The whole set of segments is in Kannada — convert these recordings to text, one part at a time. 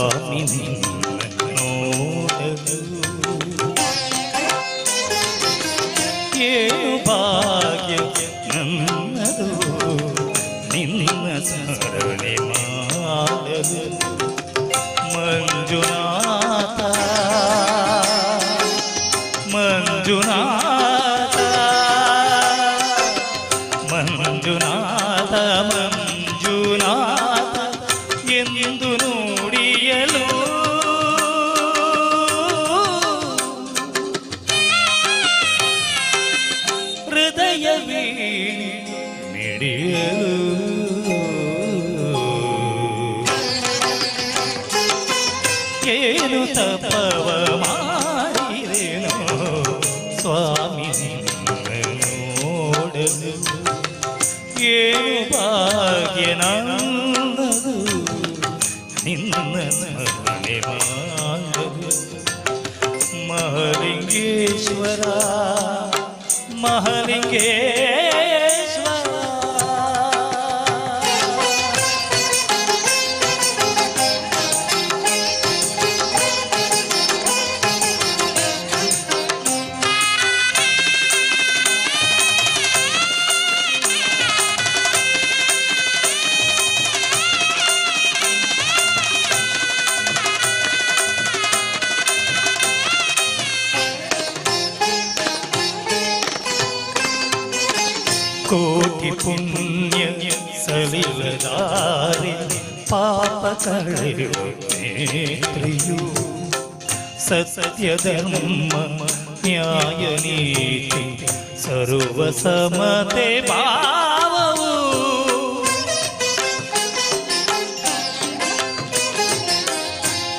ಸ್ವಾಮಿ ನಿನ್ನ ನೋಡಲು ಏನು ಭಾಗ್ಯ ನನ್ನದು ನಿನ್ನ ಸ್ಮರಣೆ ಮಾಡಲು ಮಂಜುನಾಥ ಮಂಜುನಾಥ ಮಂಜುನಾಥ ಮಂಜುನಾಥ ಎಂದು ನುಡಿಯಲು ಹೃದಯವೇ ಮಿಡಿಯಲು ಏನು ತಪವ ಮಾಡಿರೇನೋ ಸ್ವಾಮಿ ನಿನ್ನ ನೋಡಲು ಏನು ಭಾಗ್ಯ ನನ್ನದು ನಿನ್ನ ಸ್ಮರಣೆ ಮಾಡಲು ಮಹಲಿಂಗೇಶ್ವರ ಮಹಲಿಂಗೇಶ್ವರ ಕೋಟಿ ಪುಣ್ಯ ಸಲಿಲದಾರಿ ಪಾಪ ಕಳೆಯುವ ನೇತ್ರಿಯು ಸತ್ಯ ಧರ್ಮ ನ್ಯಾಯ ನೀತಿ ಸರ್ವ ಸಮತೆ ಭಾವವು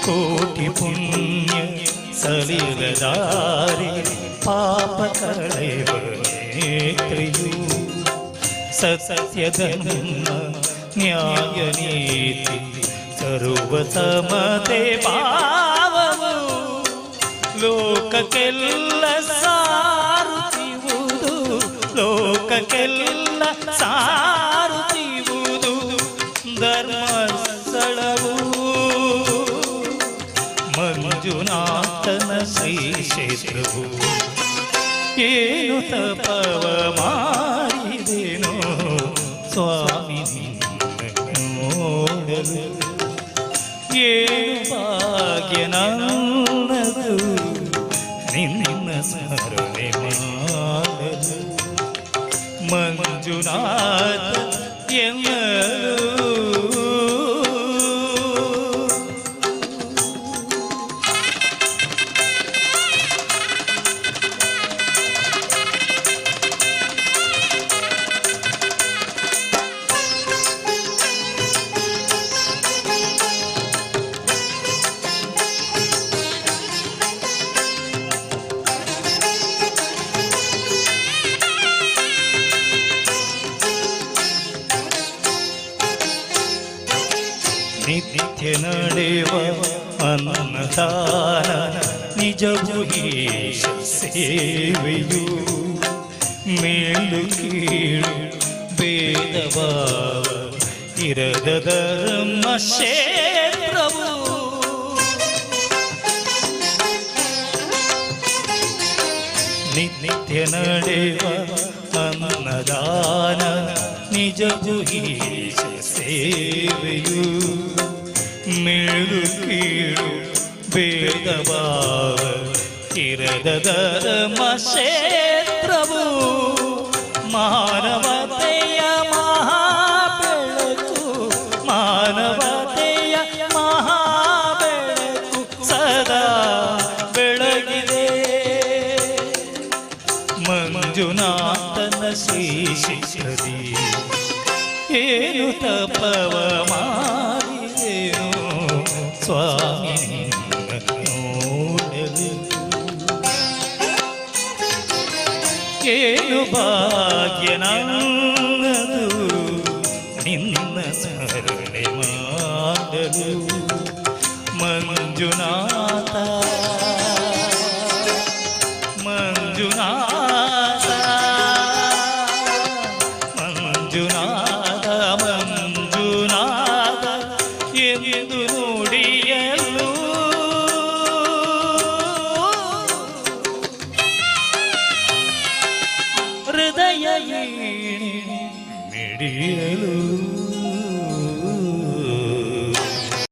ಕೋಟಿ ಪುಣ್ಯ ಸಲಿಲದಾರಿ ಪಾಪ ಕಳೆಯುವ ನೇತ್ರಿಯು ಸತ್ಯ ಧರ್ಮ ನ್ಯಾಯ ನೀತಿ ಸರ್ವ ಸಮತೆ ಭಾವವು ಲೋಕಕ್ಕೆಲ್ಲ ಸಾರುತ್ತಿರುವುದು ಲೋಕಕ್ಕೆಲ್ಲ ಸಾರುತ್ತಿರುವುದು ಧರ್ಮಸ್ಥಳವು ಮಂಜುನಾಥನ ಶ್ರೀ ಕ್ಷೇತ್ರವು ಏನು ತಪವ ಮಾಡಿದೇನೋ ಸ್ವಾಮಿ ನೋಡಲು ಏನು ಭಾಗ್ಯ ನನ್ನದು ನಿನ್ನ ಸ್ಮರಣೆ ಮಾಡಲು ಮಂಜುನಾಥ ಎನ್ನಲು ನಿತ್ಯ ನಡೆವ ಅನ್ನದಾನ ನಿಜವು ಈಶ ಸೇವೆಯು ಮೇಲು ಕೀಳು ಭೇದ ಭಾವ ಇರದ ಧರ್ಮ ಕ್ಷೇತ್ರವು ನಿತ್ಯ ನಡೆವ ಅನ್ನದಾನ ನಿಜವು ಈಶ ಸೇವೆಯು ಮೇಲು ಕೀಳು ಭೇದ ಭಾವ ಇರದ ಧರ್ಮ ಕ್ಷೇತ್ರವು ಮಾನವತೆಯ ಮಹಾಬೆಳಕು ಮಾನವತೆಯ ಮಹಾಬೆಳಕು ಸದಾ ಬೆಳಗಿದೆ ಮಂಜುನಾಥನ ಶ್ರೀ ಶಿಖರಿ ಏನು ತಪವ ಮಾಡಿದೇನೋ ಸ್ವಾಮಿ ನೋಡಲು ಏನು ಭಾಗ್ಯ ನನ್ನದು ನಿನ್ನ ಸ್ಮರಣೆ ಮಾಡಲು ಮಂಜುನಾಥ ಮಂಜುನಾಥ ಮಂಜುನಾಥ ಮಂಜುನಾಥ ಎಂದು ನುಡಿಯಲು ತಿಳಿಯಲು